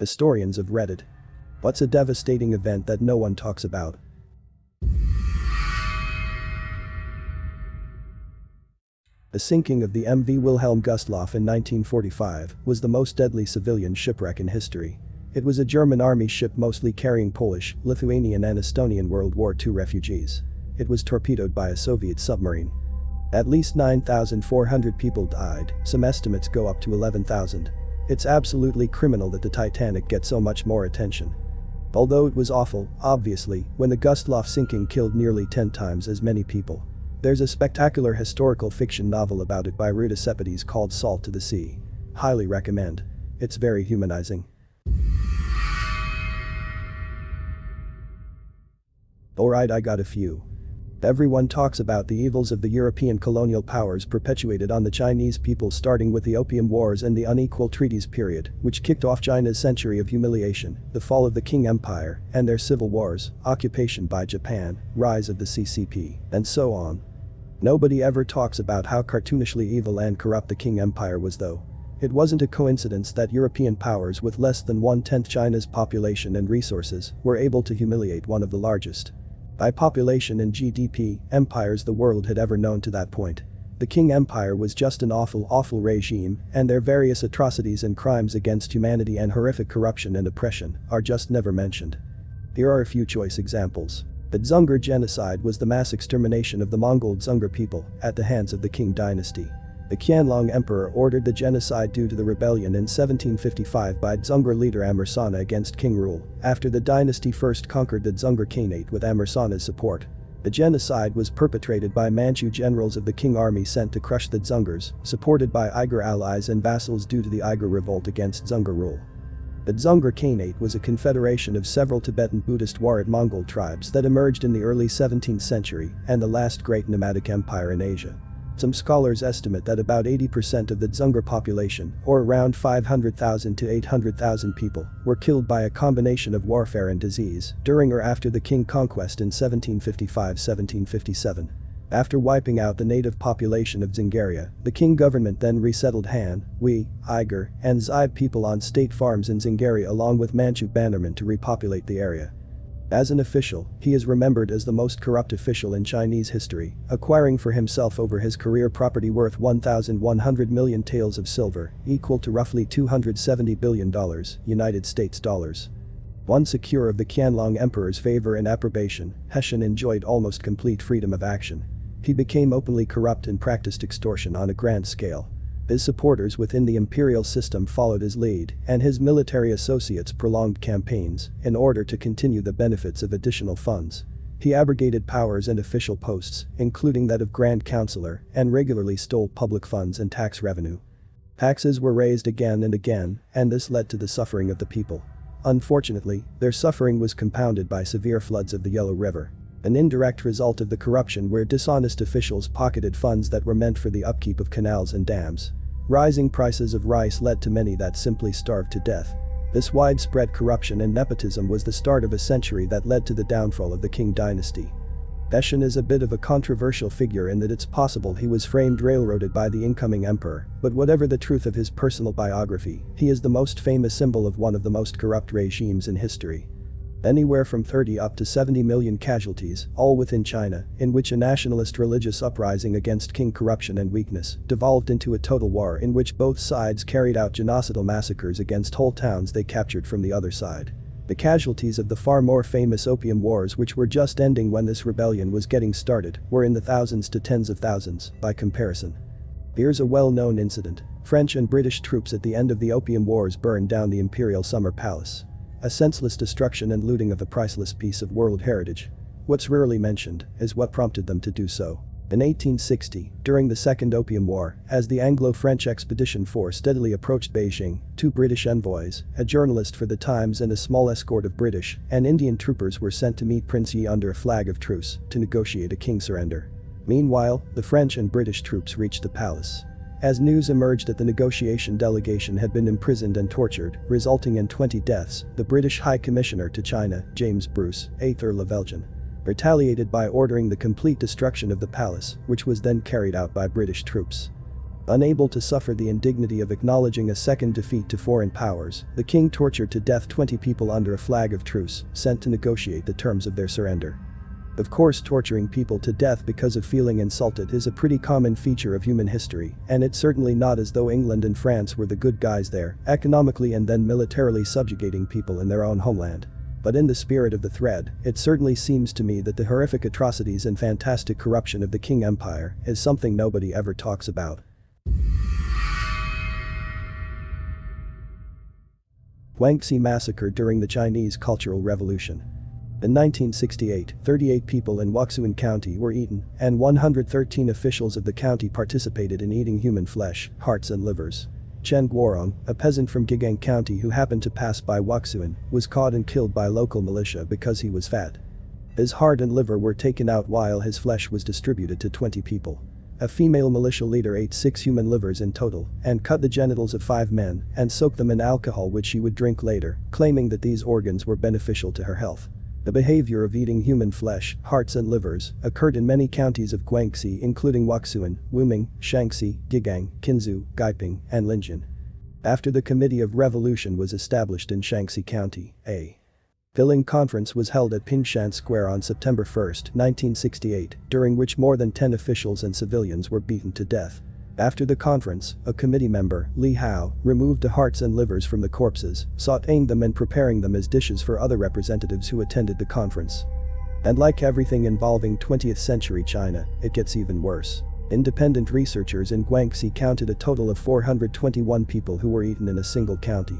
Historians of Reddit. What's a devastating event that no one talks about? The sinking of the MV Wilhelm Gustloff in 1945 was the most deadly civilian shipwreck in history. It was a German army ship mostly carrying Polish, Lithuanian and Estonian World War II refugees. It was torpedoed by a Soviet submarine. At least 9,400 people died, some estimates go up to 11,000. It's absolutely criminal that the Titanic gets so much more attention. Although it was awful, obviously, when the Gustloff sinking killed nearly 10 times as many people. There's a spectacular historical fiction novel about it by Ruta Sepetys called Salt to the Sea. Highly recommend. It's very humanizing. Alright, I got a few. Everyone talks about the evils of the European colonial powers perpetuated on the Chinese people, starting with the Opium Wars and the unequal treaties period, which kicked off China's century of humiliation, the fall of the Qing Empire, and their civil wars, occupation by Japan, rise of the CCP, and so on. Nobody ever talks about how cartoonishly evil and corrupt the Qing Empire was, though. It wasn't a coincidence that European powers with less than 1/10 China's population and resources were able to humiliate one of the largest, by population and GDP, empires the world had ever known to that point. The Qing Empire was just an awful regime, and their various atrocities and crimes against humanity and horrific corruption and oppression are just never mentioned. Here are a few choice examples. The Dzungar genocide was the mass extermination of the Mongol Dzungar people at the hands of the Qing dynasty. The Qianlong Emperor ordered the genocide due to the rebellion in 1755 by Dzungar leader Amersana against Qing rule, after the dynasty first conquered the Dzungar Khanate with Amersana's support. The genocide was perpetrated by Manchu generals of the Qing army sent to crush the Dzungars, supported by Uyghur allies and vassals due to the Uyghur revolt against Dzungar rule. The Dzungar Khanate was a confederation of several Tibetan Buddhist Warat Mongol tribes that emerged in the early 17th century and the last great nomadic empire in Asia. Some scholars estimate that about 80% of the Dzungar population, or around 500,000 to 800,000 people, were killed by a combination of warfare and disease during or after the Qing conquest in 1755-1757. After wiping out the native population of Dzungaria, the Qing government then resettled Han, Hui, Uyghur, and Zai people on state farms in Dzungaria along with Manchu bannermen to repopulate the area. As an official, he is remembered as the most corrupt official in Chinese history, acquiring for himself over his career property worth 1,100 million taels of silver, equal to roughly $270 billion, United States dollars. Once secure of the Qianlong Emperor's favor and approbation, Heshen enjoyed almost complete freedom of action. He became openly corrupt and practiced extortion on a grand scale. His supporters within the imperial system followed his lead, and his military associates prolonged campaigns in order to continue the benefits of additional funds. He abrogated powers and official posts, including that of Grand Counselor, and regularly stole public funds and tax revenue. Taxes were raised again and again, and this led to the suffering of the people. Unfortunately, their suffering was compounded by severe floods of the Yellow River. An indirect result of the corruption where dishonest officials pocketed funds that were meant for the upkeep of canals and dams. Rising prices of rice led to many that simply starved to death. This widespread corruption and nepotism was the start of a century that led to the downfall of the Qing dynasty. Heshen is a bit of a controversial figure in that it's possible he was framed railroaded by the incoming emperor, but whatever the truth of his personal biography, he is the most famous symbol of one of the most corrupt regimes in history. Anywhere from 30 up to 70 million casualties, all within China, in which a nationalist religious uprising against Qing corruption and weakness devolved into a total war in which both sides carried out genocidal massacres against whole towns they captured from the other side. The casualties of the far more famous Opium Wars, which were just ending when this rebellion was getting started, were in the thousands to tens of thousands, by comparison. Here's a well-known incident. French and British troops at the end of the Opium Wars burned down the Imperial Summer Palace. A senseless destruction and looting of a priceless piece of world heritage. What's rarely mentioned is what prompted them to do so. In 1860, during the Second Opium War, as the Anglo-French expedition force steadily approached Beijing, two British envoys, a journalist for the Times and a small escort of British and Indian troopers were sent to meet Prince Yi under a flag of truce to negotiate a Qing surrender. Meanwhile, the French and British troops reached the palace. As news emerged that the negotiation delegation had been imprisoned and tortured, resulting in 20 deaths, the British High Commissioner to China, James Bruce, 8th Earl of Elgin, retaliated by ordering the complete destruction of the palace, which was then carried out by British troops. Unable to suffer the indignity of acknowledging a second defeat to foreign powers, the king tortured to death 20 people under a flag of truce, sent to negotiate the terms of their surrender. Of course, torturing people to death because of feeling insulted is a pretty common feature of human history, and it's certainly not as though England and France were the good guys there, economically and then militarily subjugating people in their own homeland. But in the spirit of the thread, it certainly seems to me that the horrific atrocities and fantastic corruption of the Qing Empire is something nobody ever talks about. Guangxi Massacre during the Chinese Cultural Revolution. In 1968, 38 people in Wuxun County were eaten, and 113 officials of the county participated in eating human flesh, hearts and livers. Chen Guorong, a peasant from Gigang County who happened to pass by Wuxun, was caught and killed by local militia because he was fat. His heart and liver were taken out while his flesh was distributed to 20 people. A female militia leader ate 6 human livers in total and cut the genitals of 5 men and soaked them in alcohol which she would drink later, claiming that these organs were beneficial to her health. The behavior of eating human flesh, hearts and livers occurred in many counties of Guangxi including Wuxun, Wuming, Shaanxi, Gigang, Qinzhou, Taiping, and Linjin. After the Committee of Revolution was established in Shaanxi County, a filling conference was held at Pingshan Square on September 1, 1968, during which more than 10 officials and civilians were beaten to death. After the conference, a committee member, Li Hao, removed the hearts and livers from the corpses, sautéing them and preparing them as dishes for other representatives who attended the conference. And like everything involving 20th century China, it gets even worse. Independent researchers in Guangxi counted a total of 421 people who were eaten in a single county.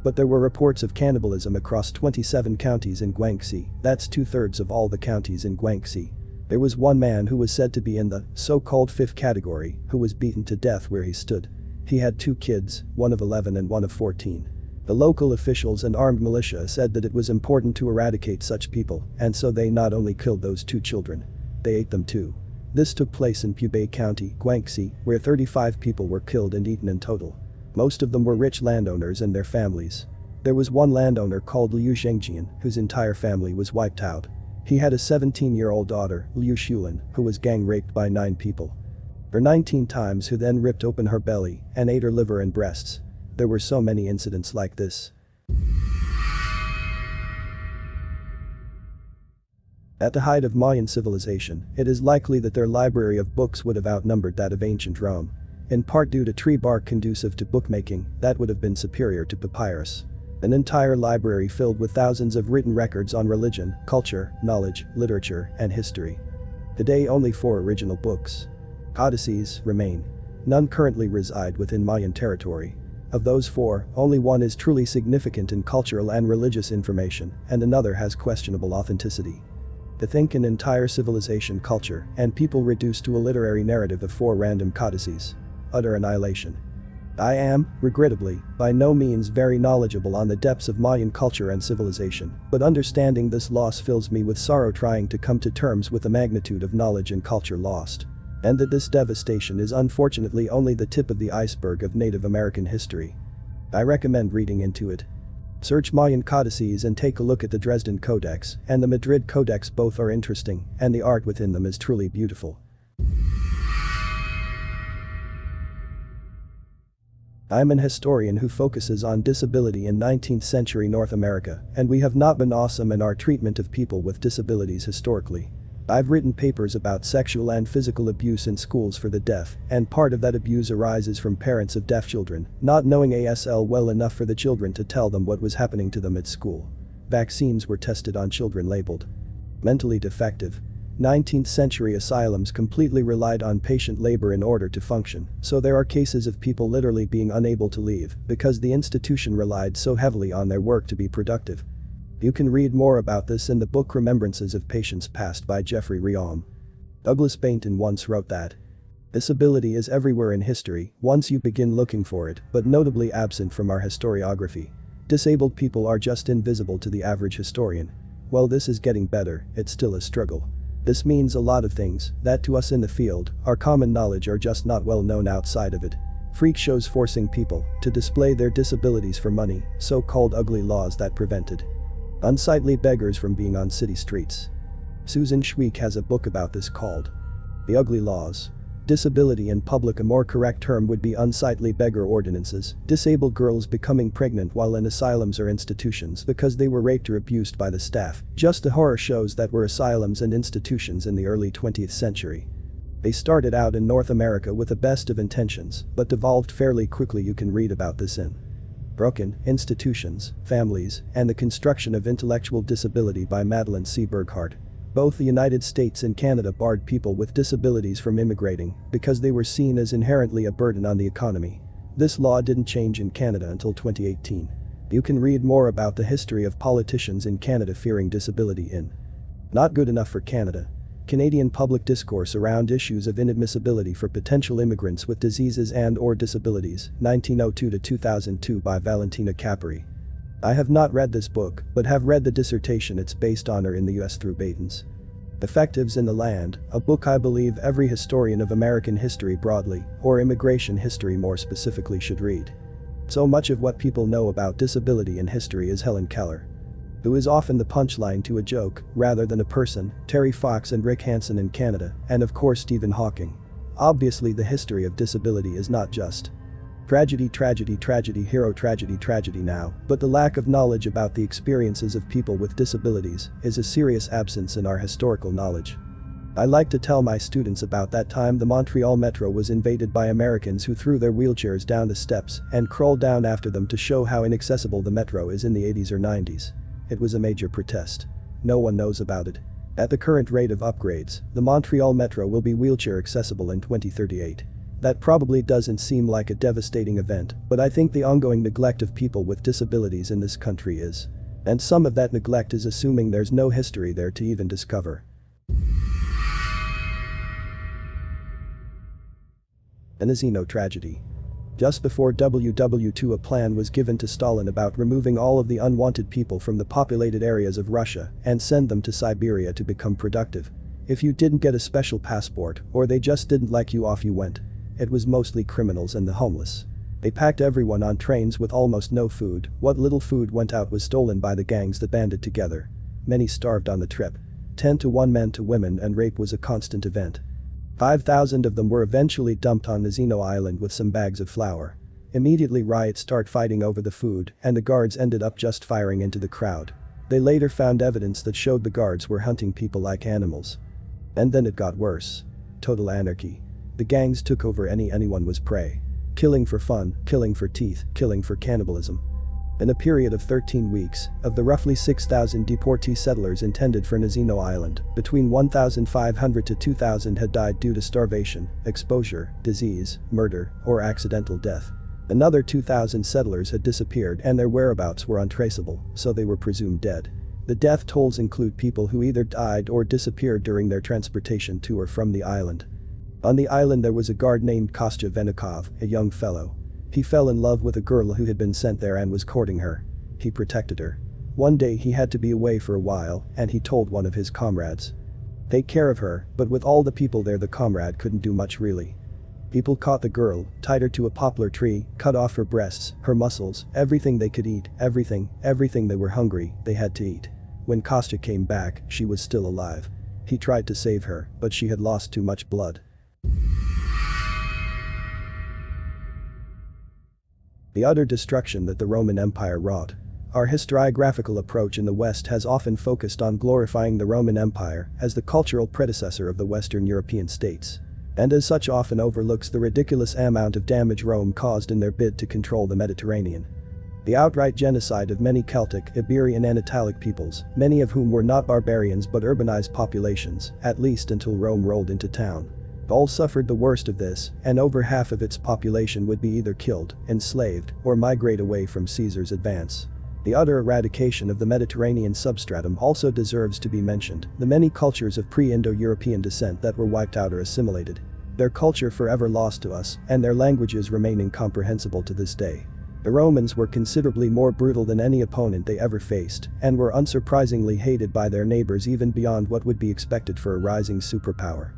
But there were reports of cannibalism across 27 counties in Guangxi, that's 2/3 of all the counties in Guangxi. There was one man who was said to be in the so-called 5th category who was beaten to death where he stood. He had 2 kids, one of 11 and one of 14. The local officials and armed militia said that it was important to eradicate such people, and so they not only killed those 2 children, they ate them too. This took place in Pubei County, Guangxi, where 35 people were killed and eaten in total. Most of them were rich landowners and their families. There was one landowner called Liu Zhengjian whose entire family was wiped out. He had a 17-year-old daughter, Liu Xulin, who was gang raped by 9 people. Her 19 times who then ripped open her belly and ate her liver and breasts. There were so many incidents like this. At the height of Mayan civilization, it is likely that their library of books would have outnumbered that of ancient Rome. In part due to tree bark conducive to bookmaking, that would have been superior to papyrus. An entire library filled with thousands of written records on religion, culture, knowledge, literature, and history. Today only 4 original books, codices, remain. None currently reside within Mayan territory. Of those 4, only one is truly significant in cultural and religious information, and another has questionable authenticity. To think an entire civilization, culture, and people reduced to a literary narrative of 4 random codices. Utter annihilation. I am, regrettably, by no means very knowledgeable on the depths of Mayan culture and civilization, but understanding this loss fills me with sorrow trying to come to terms with the magnitude of knowledge and culture lost. And that this devastation is unfortunately only the tip of the iceberg of Native American history. I recommend reading into it. Search Mayan codices and take a look at the Dresden Codex and the Madrid Codex. Both are interesting, and the art within them is truly beautiful. I'm an historian who focuses on disability in 19th century North America, and we have not been awesome in our treatment of people with disabilities historically. I've written papers about sexual and physical abuse in schools for the deaf, and part of that abuse arises from parents of deaf children not knowing ASL well enough for the children to tell them what was happening to them at school. Vaccines were tested on children labeled mentally defective. 19th century asylums completely relied on patient labor in order to function, so there are cases of people literally being unable to leave because the institution relied so heavily on their work to be productive. You can read more about this in the book Remembrances of Patients Past by Jeffrey Riom. Douglas Bainton once wrote that disability is everywhere in history once you begin looking for it, but notably absent from our historiography. Disabled people are just invisible to the average historian. While this is getting better, it's still a struggle. This means a lot of things that to us in the field, our common knowledge are just not well known outside of it. Freak shows forcing people to display their disabilities for money, so-called ugly laws that prevented unsightly beggars from being on city streets. Susan Schweik has a book about this called The Ugly Laws. Disability in public. A more correct term would be unsightly beggar ordinances, disabled girls becoming pregnant while in asylums or institutions because they were raped or abused by the staff, just the horror shows that were asylums and institutions in the early 20th century. They started out in North America with the best of intentions, but devolved fairly quickly. You can read about this in Broken Institutions, Families, and the Construction of Intellectual Disability by Madeline C. Burghardt. Both the United States and Canada barred people with disabilities from immigrating because they were seen as inherently a burden on the economy. This law didn't change in Canada until 2018. You can read more about the history of politicians in Canada fearing disability in Not Good Enough for Canada. Canadian public discourse around issues of inadmissibility for potential immigrants with diseases and/or disabilities, 1902-2002 by Valentina Capri. I have not read this book, but have read the dissertation it's based on in the US through Baton's Effectives in the Land, a book I believe every historian of American history broadly, or immigration history more specifically, should read. So much of what people know about disability in history is Helen Keller, who is often the punchline to a joke, rather than a person, Terry Fox and Rick Hansen in Canada, and of course Stephen Hawking. Obviously the history of disability is not just tragedy, tragedy, tragedy, hero, tragedy, tragedy now, but the lack of knowledge about the experiences of people with disabilities is a serious absence in our historical knowledge. I like to tell my students about that time the Montreal Metro was invaded by Americans who threw their wheelchairs down the steps and crawled down after them to show how inaccessible the metro is in the 80s or 90s. It was a major protest. No one knows about it. At the current rate of upgrades, the Montreal Metro will be wheelchair accessible in 2038. That probably doesn't seem like a devastating event, but I think the ongoing neglect of people with disabilities in this country is. And some of that neglect is assuming there's no history there to even discover. The Nazino tragedy. Just before WW2 a plan was given to Stalin about removing all of the unwanted people from the populated areas of Russia and send them to Siberia to become productive. If you didn't get a special passport, or they just didn't like you, off you went. It was mostly criminals and the homeless. They packed everyone on trains with almost no food. What little food went out was stolen by the gangs that banded together. Many starved on the trip. 10 to 1 men to women, and rape was a constant event. 5,000 of them were eventually dumped on Nazino Island with some bags of flour. Immediately riots start fighting over the food, and the guards ended up just firing into the crowd. They later found evidence that showed the guards were hunting people like animals. And then it got worse. Total anarchy. The gangs took over anyone was prey. Killing for fun, killing for teeth, killing for cannibalism. In a period of 13 weeks, of the roughly 6,000 deportee settlers intended for Nazino Island, between 1,500 to 2,000 had died due to starvation, exposure, disease, murder, or accidental death. Another 2,000 settlers had disappeared and their whereabouts were untraceable, so they were presumed dead. The death tolls include people who either died or disappeared during their transportation to or from the island. On the island there was a guard named Kostya Venikov, a young fellow. He fell in love with a girl who had been sent there and was courting her. He protected her. One day he had to be away for a while, and he told one of his comrades, "Take care of her," but with all the people there the comrade couldn't do much really. People caught the girl, tied her to a poplar tree, cut off her breasts, her muscles, everything they could eat, everything they were hungry, they had to eat. When Kostya came back, she was still alive. He tried to save her, but she had lost too much blood. The utter destruction that the Roman Empire wrought. Our historiographical approach in the West has often focused on glorifying the Roman Empire as the cultural predecessor of the Western European states, and as such often overlooks the ridiculous amount of damage Rome caused in their bid to control the Mediterranean. The outright genocide of many Celtic, Iberian and Italic peoples, many of whom were not barbarians but urbanized populations, at least until Rome rolled into town. All suffered the worst of this, and over half of its population would be either killed, enslaved, or migrate away from Caesar's advance. The utter eradication of the Mediterranean substratum also deserves to be mentioned, the many cultures of pre-Indo-European descent that were wiped out or assimilated. Their culture forever lost to us, and their languages remain incomprehensible to this day. The Romans were considerably more brutal than any opponent they ever faced, and were unsurprisingly hated by their neighbors even beyond what would be expected for a rising superpower.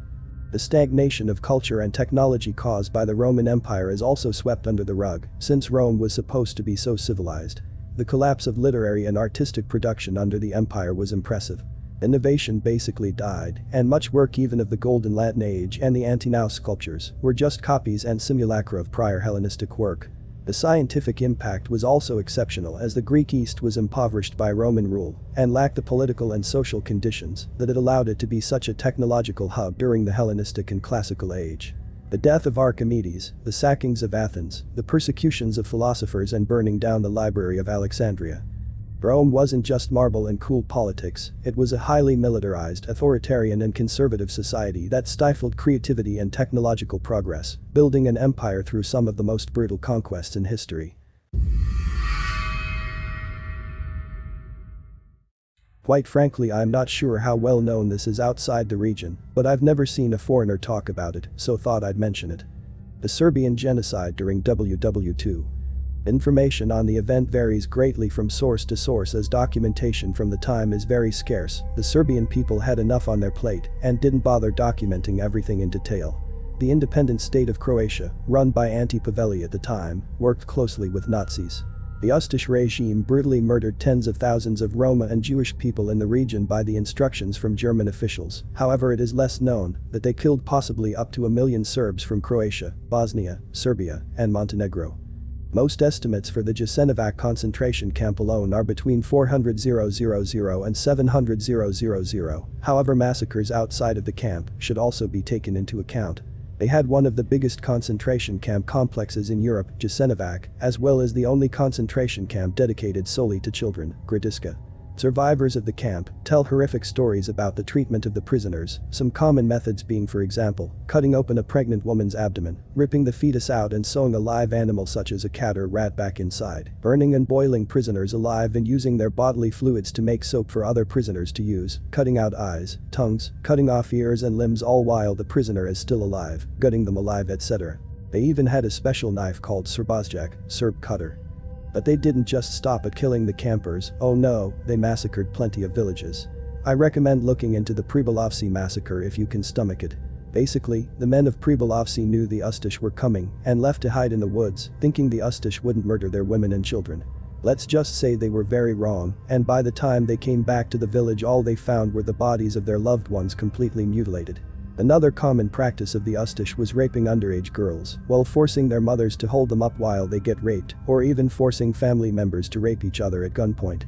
The stagnation of culture and technology caused by the Roman Empire is also swept under the rug, since Rome was supposed to be so civilized. The collapse of literary and artistic production under the empire was impressive. Innovation basically died, and much work even of the Golden Latin Age and the Antinous sculptures were just copies and simulacra of prior Hellenistic work. The scientific impact was also exceptional as the Greek East was impoverished by Roman rule and lacked the political and social conditions that had allowed it to be such a technological hub during the Hellenistic and Classical Age. The death of Archimedes, the sackings of Athens, the persecutions of philosophers and burning down the Library of Alexandria. Rome wasn't just marble and cool politics, it was a highly militarized, authoritarian and conservative society that stifled creativity and technological progress, building an empire through some of the most brutal conquests in history. Quite frankly, I'm not sure how well known this is outside the region, but I've never seen a foreigner talk about it, so thought I'd mention it. The Serbian genocide during WW2. Information on the event varies greatly from source to source as documentation from the time is very scarce. The Serbian people had enough on their plate and didn't bother documenting everything in detail. The independent state of Croatia, run by Ante Paveli at the time, worked closely with Nazis. The Ustash regime brutally murdered tens of thousands of Roma and Jewish people in the region by the instructions from German officials. However, it is less known that they killed possibly up to 1 million Serbs from Croatia, Bosnia, Serbia, and Montenegro. Most estimates for the Jasenovac concentration camp alone are between 400,000 and 700,000. However, massacres outside of the camp should also be taken into account. They had one of the biggest concentration camp complexes in Europe, Jasenovac, as well as the only concentration camp dedicated solely to children, Gradiška. Survivors of the camp tell horrific stories about the treatment of the prisoners, some common methods being, for example, cutting open a pregnant woman's abdomen, ripping the fetus out and sewing a live animal such as a cat or rat back inside, burning and boiling prisoners alive and using their bodily fluids to make soap for other prisoners to use, cutting out eyes, tongues, cutting off ears and limbs all while the prisoner is still alive, gutting them alive, etc. They even had a special knife called Srbazjak, Serb cutter. But they didn't just stop at killing the campers, oh no, they massacred plenty of villages. I recommend looking into the Pribilovci massacre if you can stomach it. Basically, the men of Pribilovci knew the Ustash were coming and left to hide in the woods, thinking the Ustash wouldn't murder their women and children. Let's just say they were very wrong, and by the time they came back to the village all they found were the bodies of their loved ones completely mutilated. Another common practice of the Ustash was raping underage girls, while forcing their mothers to hold them up while they get raped, or even forcing family members to rape each other at gunpoint.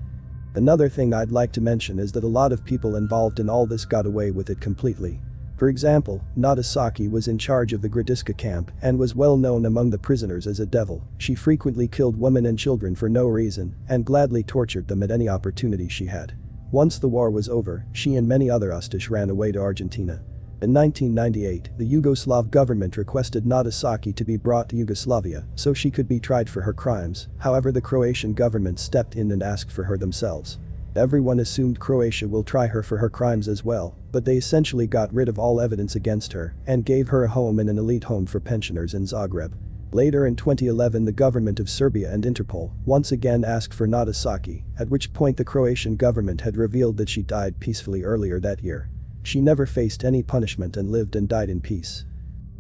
Another thing I'd like to mention is that a lot of people involved in all this got away with it completely. For example, Nagasaki was in charge of the Gradiška camp and was well known among the prisoners as a devil. She frequently killed women and children for no reason and gladly tortured them at any opportunity she had. Once the war was over, she and many other Ustash ran away to Argentina. In 1998, the Yugoslav government requested Nagasaki to be brought to Yugoslavia so she could be tried for her crimes. However, the Croatian government stepped in and asked for her themselves. Everyone assumed Croatia will try her for her crimes as well, but they essentially got rid of all evidence against her and gave her a home in an elite home for pensioners in Zagreb. Later in 2011, the government of Serbia and Interpol once again asked for Nagasaki, at which point the Croatian government had revealed that she died peacefully earlier that year. She never faced any punishment and lived and died in peace.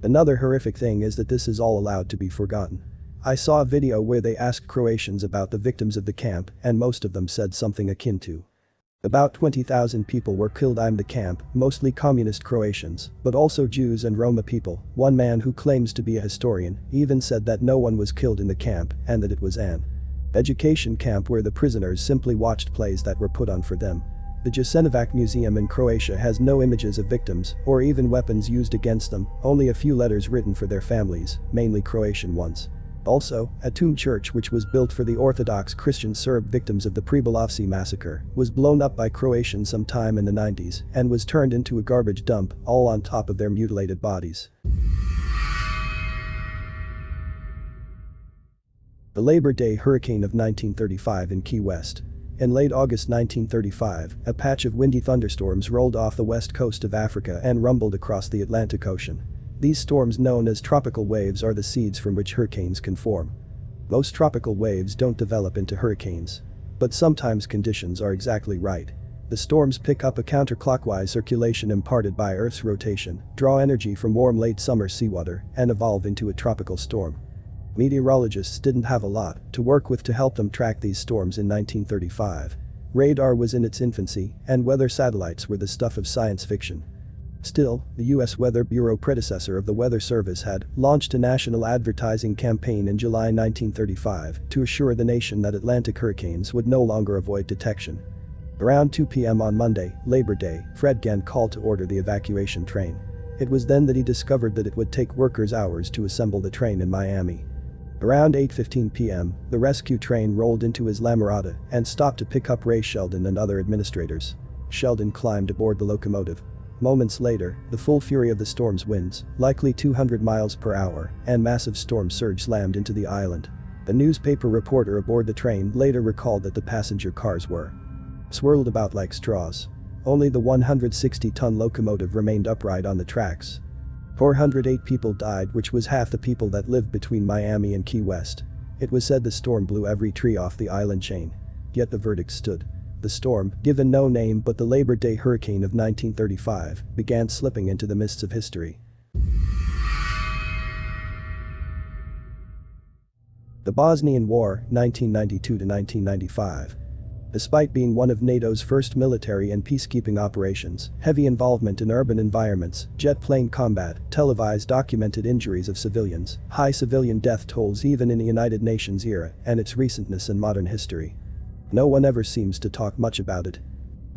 Another horrific thing is that this is all allowed to be forgotten. I saw a video where they asked Croatians about the victims of the camp and most of them said something akin to, about 20,000 people were killed in the camp, mostly communist Croatians, but also Jews and Roma people. One man who claims to be a historian even said that no one was killed in the camp and that it was an education camp where the prisoners simply watched plays that were put on for them. The Jasenovac Museum in Croatia has no images of victims or even weapons used against them, only a few letters written for their families, mainly Croatian ones. Also, a tomb church which was built for the Orthodox Christian Serb victims of the Pribilovci massacre was blown up by Croatians sometime in the 90s and was turned into a garbage dump, all on top of their mutilated bodies. The Labor Day hurricane of 1935 in Key West. In late August 1935, a patch of windy thunderstorms rolled off the west coast of Africa and rumbled across the Atlantic Ocean. These storms, known as tropical waves, are the seeds from which hurricanes can form. Most tropical waves don't develop into hurricanes. But sometimes conditions are exactly right. The storms pick up a counterclockwise circulation imparted by Earth's rotation, draw energy from warm late summer seawater, and evolve into a tropical storm. Meteorologists didn't have a lot to work with to help them track these storms in 1935. Radar was in its infancy, and weather satellites were the stuff of science fiction. Still, the US Weather Bureau, predecessor of the Weather Service, had launched a national advertising campaign in July 1935 to assure the nation that Atlantic hurricanes would no longer avoid detection. Around 2 p.m. on Monday, Labor Day, Fred Gant called to order the evacuation train. It was then that he discovered that it would take workers hours to assemble the train in Miami. Around 8:15 p.m., the rescue train rolled into his La Mirada and stopped to pick up Ray Sheldon and other administrators. Sheldon climbed aboard the locomotive. Moments later, the full fury of the storm's winds, likely 200 miles per hour, and massive storm surge slammed into the island. A newspaper reporter aboard the train later recalled that the passenger cars were swirled about like straws. Only the 160-ton locomotive remained upright on the tracks. 408 people died, which was half the people that lived between Miami and Key West. It was said the storm blew every tree off the island chain. Yet the verdict stood. The storm, given no name but the Labor Day hurricane of 1935, began slipping into the mists of history. The Bosnian War, 1992-1995. Despite being one of NATO's first military and peacekeeping operations, heavy involvement in urban environments, jet plane combat, televised documented injuries of civilians, high civilian death tolls even in the United Nations era, and its recentness in modern history. No one ever seems to talk much about it.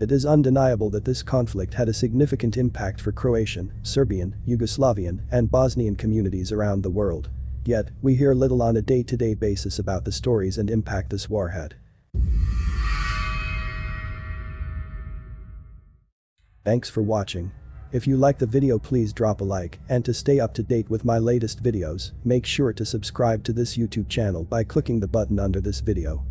It is undeniable that this conflict had a significant impact for Croatian, Serbian, Yugoslavian, and Bosnian communities around the world. Yet, we hear little on a day-to-day basis about the stories and impact this war had. Thanks for watching. If you liked the video, please drop a like, and to stay up to date with my latest videos, make sure to subscribe to this YouTube channel by clicking the button under this video.